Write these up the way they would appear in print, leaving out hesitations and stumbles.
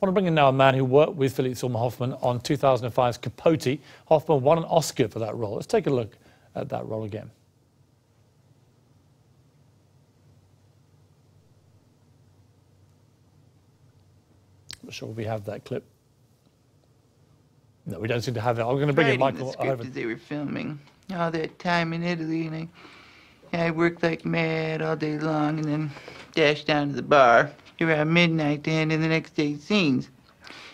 I want to bring in now a man who worked with Seymour Hoffman on 2005's Capote. Hoffman won an Oscar for that role. Let's take a look at that role again. I'm not sure we have that clip. No, we don't seem to have it. I'm going to bring in Michael Ohoven. As they were filming all that time in Italy, and I worked like mad all day long, and then dashed down to the bar around midnight to end in the next day's scenes.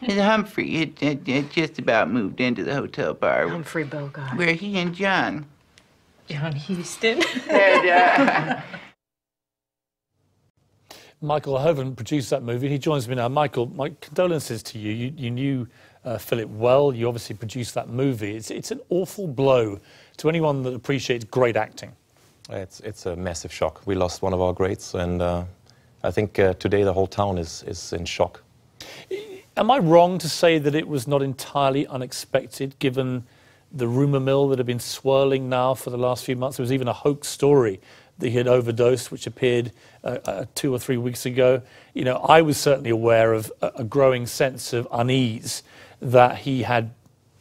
And Humphrey had just about moved into the hotel bar. Humphrey Bogart. Where he and John Huston. had, Michael Ohoven produced that movie. He joins me now. Michael, my condolences to you. You knew Philip well. You obviously produced that movie. It's an awful blow to anyone that appreciates great acting. It's a massive shock. We lost one of our greats, and I think today the whole town is in shock. Am I wrong to say that it was not entirely unexpected, given the rumour mill that had been swirling now for the last few months? There was even a hoax story that he had overdosed, which appeared 2 or 3 weeks ago. You know, I was certainly aware of a growing sense of unease that he had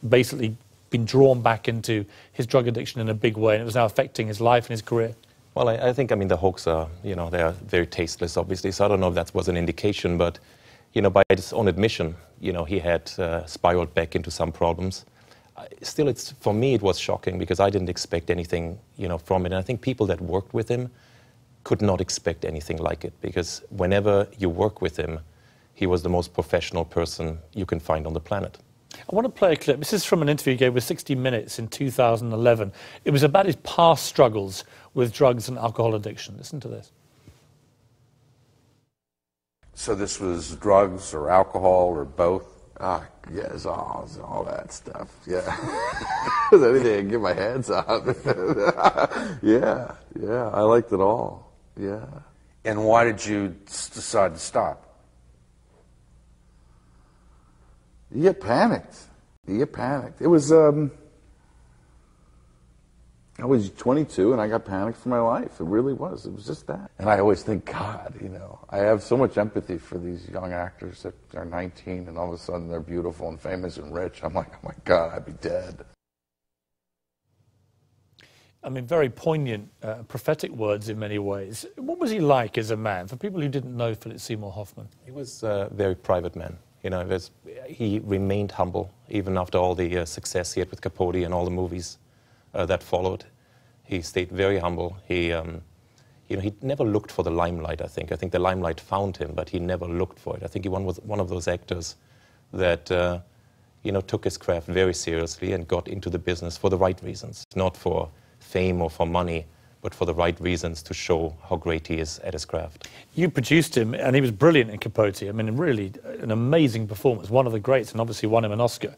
basically been drawn back into his drug addiction in a big way, and it was now affecting his life and his career. Well, I think, I mean, the hoax are, you know, they are very tasteless, obviously, so I don't know if that was an indication, but, you know, by his own admission, you know, he had spiraled back into some problems. Still, for me, it was shocking because I didn't expect anything, you know, from it. And I think people that worked with him could not expect anything like it, because whenever you work with him, he was the most professional person you can find on the planet. I want to play a clip. This is from an interview he gave with 60 Minutes in 2011. It was about his past struggles with drugs and alcohol addiction. Listen to this. So this was drugs or alcohol or both? Yes, all that stuff, yeah. Anything I can get my hands on. yeah, I liked it all, yeah. And why did you decide to stop? You get panicked. It was, I was 22 and I got panicked for my life. It really was. It was just that. And I always think, God, you know, I have so much empathy for these young actors that are 19 and all of a sudden they're beautiful and famous and rich. I'm like, oh my God, I'd be dead. I mean, very poignant, prophetic words in many ways. What was he like as a man, for people who didn't know Philip Seymour Hoffman? He was a very private man. You know, he remained humble, even after all the success he had with Capote and all the movies that followed. He stayed very humble. He, you know, he never looked for the limelight, I think. I think the limelight found him, but he never looked for it. I think he was one of those actors that, you know, took his craft very seriously and got into the business for the right reasons, not for fame or for money, but for the right reasons to show how great he is at his craft. You produced him, and he was brilliant in Capote. I mean, really an amazing performance, one of the greats, and obviously won him an Oscar.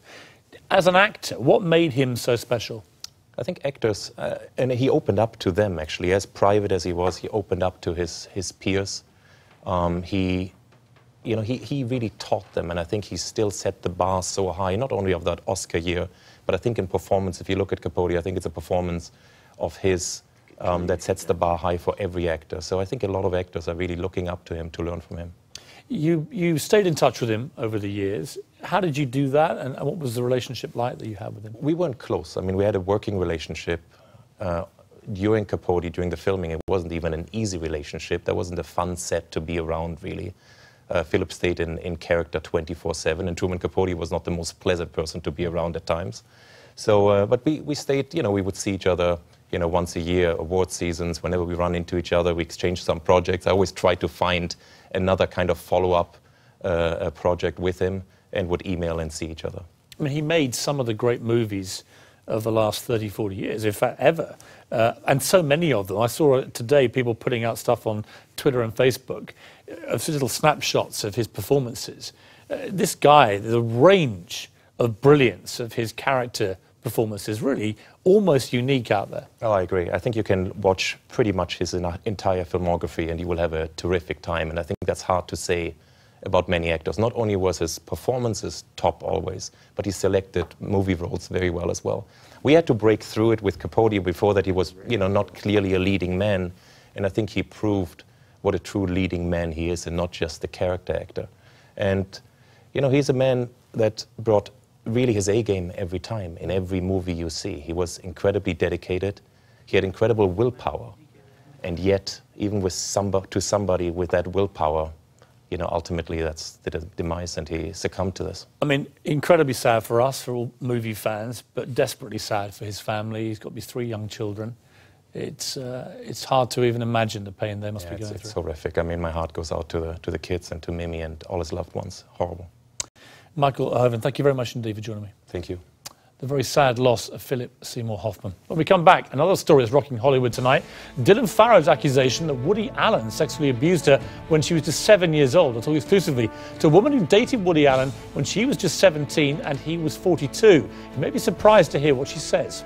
As an actor, what made him so special? I think actors, and he opened up to them, actually. As private as he was, he opened up to his peers. He really taught them, and I think he still set the bar so high, not only of that Oscar year, but I think in performance, if you look at Capote, I think it's a performance of his that sets the bar high for every actor. So I think a lot of actors are really looking up to him to learn from him. You stayed in touch with him over the years. How did you do that, and what was the relationship like that you had with him? We weren't close. I mean, we had a working relationship. During Capote, during the filming, it wasn't even an easy relationship. There wasn't a fun set to be around, really. Philip stayed in character 24/7, and Truman Capote was not the most pleasant person to be around at times. So, but we stayed, you know, we would see each other, you know, once a year, award seasons, whenever we run into each other, we exchange some projects. I always try to find another kind of follow-up project with him and would email and see each other. I mean, he made some of the great movies of the last 30, 40 years, in fact, ever. And so many of them. I saw today people putting out stuff on Twitter and Facebook of little snapshots of his performances. This guy, the range of brilliance of his character performance is really almost unique out there. Oh, I agree. I think you can watch pretty much his entire filmography and you will have a terrific time. And I think that's hard to say about many actors. Not only was his performances top always, but he selected movie roles very well as well. We had to break through it with Capote. Before that, he was, you know, not clearly a leading man. And I think he proved what a true leading man he is and not just the character actor. And You know, he's a man that brought really his A game every time, in every movie you see. He was incredibly dedicated. He had incredible willpower. And yet, even with somebody with that willpower, you know, ultimately that's the demise, and he succumbed to this. I mean, incredibly sad for us, for all movie fans, but desperately sad for his family. He's got these 3 young children. It's hard to even imagine the pain they must be going through. It's horrific. I mean, my heart goes out to the kids and to Mimi and all his loved ones. Horrible. Michael Ohoven, thank you very much indeed for joining me. Thank you. The very sad loss of Philip Seymour Hoffman. When we come back, another story is rocking Hollywood tonight. Dylan Farrow's accusation that Woody Allen sexually abused her when she was just 7 years old. I'll talk exclusively to a woman who dated Woody Allen when she was just 17 and he was 42. You may be surprised to hear what she says.